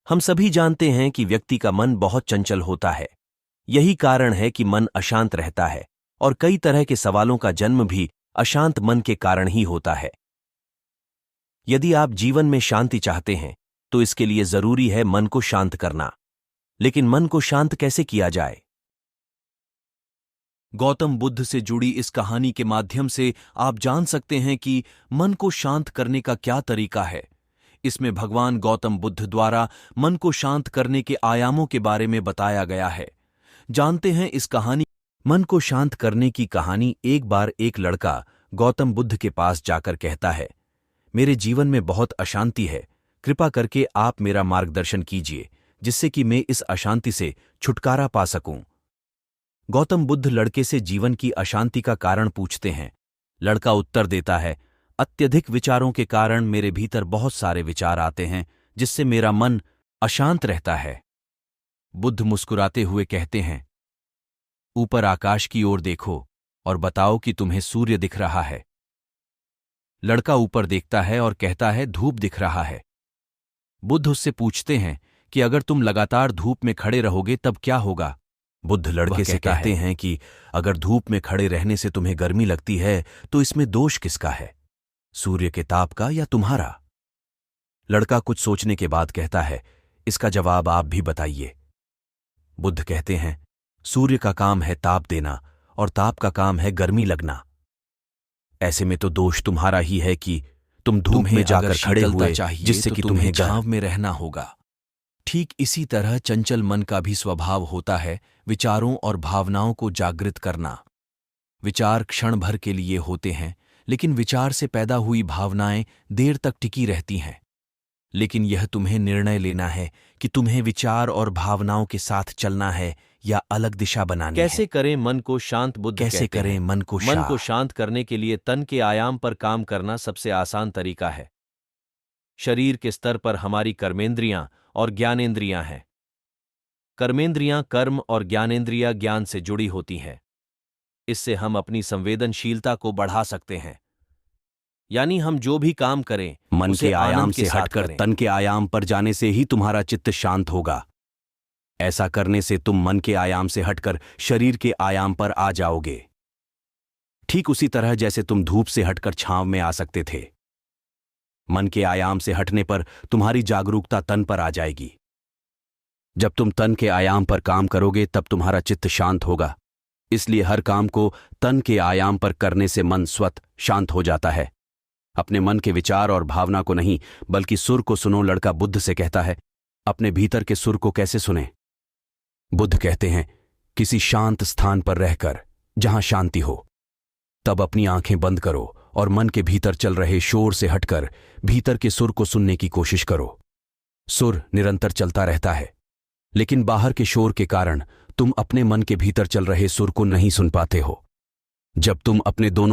हम सभी जानते हैं कि व्यक्ति का मन बहुत चंचल होता है। यही कारण है कि मन अशांत रहता है और कई तरह के सवालों का जन्म भी अशांत मन के कारण ही होता है। यदि आप जीवन में शांति चाहते हैं तो इसके लिए जरूरी है मन को शांत करना। लेकिन मन को शांत कैसे किया जाए? गौतम बुद्ध से जुड़ी इस कहानी के माध्यम से आप जान सकते हैं कि मन को शांत करने का क्या तरीका है। इसमें भगवान गौतम बुद्ध द्वारा मन को शांत करने के आयामों के बारे में बताया गया है। जानते हैं इस कहानी। मन को शांत करने की कहानी। एक बार एक लड़का गौतम बुद्ध के पास जाकर कहता है, मेरे जीवन में बहुत अशांति है, कृपा करके आप मेरा मार्गदर्शन कीजिए जिससे कि मैं इस अशांति से छुटकारा पा सकूं। गौतम बुद्ध लड़के से जीवन की अशांति का कारण पूछते हैं। लड़का उत्तर देता है, अत्यधिक विचारों के कारण मेरे भीतर बहुत सारे विचार आते हैं जिससे मेरा मन अशांत रहता है। बुद्ध मुस्कुराते हुए कहते हैं, ऊपर आकाश की ओर देखो और बताओ कि तुम्हें सूर्य दिख रहा है। लड़का ऊपर देखता है और कहता है, धूप दिख रहा है। बुद्ध उससे पूछते हैं कि अगर तुम लगातार धूप में खड़े रहोगे तब क्या होगा? बुद्ध लड़के से कहते हैं कि अगर धूप में खड़े रहने से तुम्हें गर्मी लगती है तो इसमें दोष किसका है, सूर्य के ताप का या तुम्हारा? लड़का कुछ सोचने के बाद कहता है, इसका जवाब आप भी बताइए। बुद्ध कहते हैं, सूर्य का काम है ताप देना और ताप का काम है गर्मी लगना। ऐसे में तो दोष तुम्हारा ही है कि तुम धूप में जाकर खड़े हुए जिससे कि तुम्हें छांव में रहना होगा। ठीक इसी तरह चंचल मन का भी स्वभाव होता है विचारों और भावनाओं को जागृत करना। विचार क्षण भर के लिए होते हैं, लेकिन विचार से पैदा हुई भावनाएं देर तक टिकी रहती हैं। लेकिन यह तुम्हें निर्णय लेना है कि तुम्हें विचार और भावनाओं के साथ चलना है या अलग दिशा बनानी है। कैसे करें मन को शांत? बुद्ध कैसे करें मन को शांत करने के लिए तन के आयाम पर काम करना सबसे आसान तरीका है। शरीर के स्तर पर हमारी कर्मेंद्रियां और ज्ञानेंद्रियां हैं। कर्मेंद्रियां कर्म और ज्ञानेंद्रियां ज्ञान से जुड़ी होती हैं। इससे हम अपनी संवेदनशीलता को बढ़ा सकते हैं। यानी हम जो भी काम करें मन के आयाम से हटकर तन के आयाम पर जाने से ही तुम्हारा चित्त शांत होगा। ऐसा करने से तुम मन के आयाम से हटकर शरीर के आयाम पर आ जाओगे। ठीक उसी तरह जैसे तुम धूप से हटकर छांव में आ सकते थे। मन के आयाम से हटने पर तुम्हारी जागरूकता तन पर आ जाएगी। जब तुम तन के आयाम पर काम करोगे तब तुम्हारा चित्त शांत होगा। इसलिए हर काम को तन के आयाम पर करने से मन स्वतः शांत हो जाता है। अपने मन के विचार और भावना को नहीं बल्कि सुर को सुनो। लड़का बुद्ध से कहता है, अपने भीतर के सुर को कैसे सुने? बुद्ध कहते हैं, किसी शांत स्थान पर रहकर जहां शांति हो। तब अपनी आंखें बंद करो और मन के भीतर चल रहे शोर से हटकर भीतर के सुर को सुनने की कोशिश करो। सुर निरंतर चलता रहता है, लेकिन बाहर के शोर के कारण तुम अपने मन के भीतर चल रहे सुर को नहीं सुन पाते हो। जब तुम अपने दोनों